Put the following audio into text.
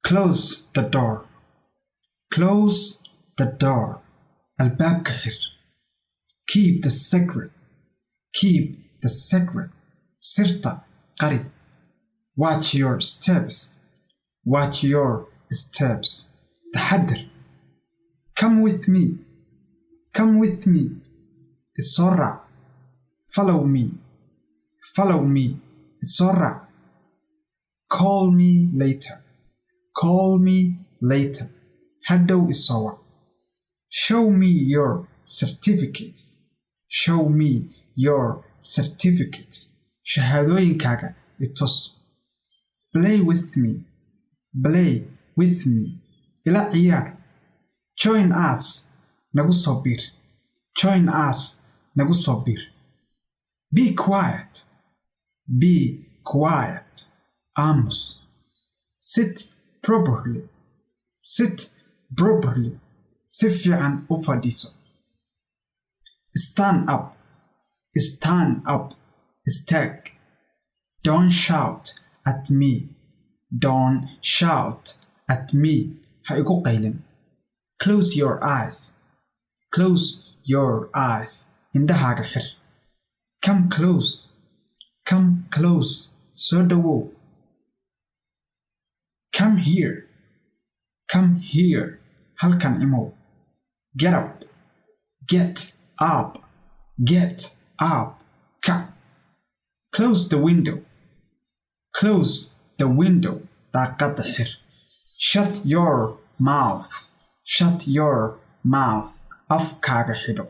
Close the door. Close the door. Albaabka xir. Keep the secret. Keep the secret. Sirta qari. Watch your steps. Watch your steps. Taxaddar. Come with me. Come with me. Isoo raac. Follow me. Follow me. Isoo raac. Call me later. Call me later. Hadhow isoo wac. Show me your certificates. Show me your certificates. Shahaadooyinkaaga itus. Play with me. Play with me. Ila ciyaar. Join us. Nagu soo bir. Join us. Nagu soo bir. Be quiet. Be quiet. Aamus. Sit properly. Sit properly. Si fiican u fadhiiso. Stand up. Stand up. Istaag. Don't shout at me. Don't shout at me. Ha igu qaylin. Close your eyes. Close your eyes. Indhahaaga xir. Come close. Come close. Soo dhawow. Come here. Come here. Halkan imow. Get up. Get up. Get up. Come. Close the window. Close the window. Daaqadda xir. Shut your mouth. Shut your mouth. Afkaaga xidho.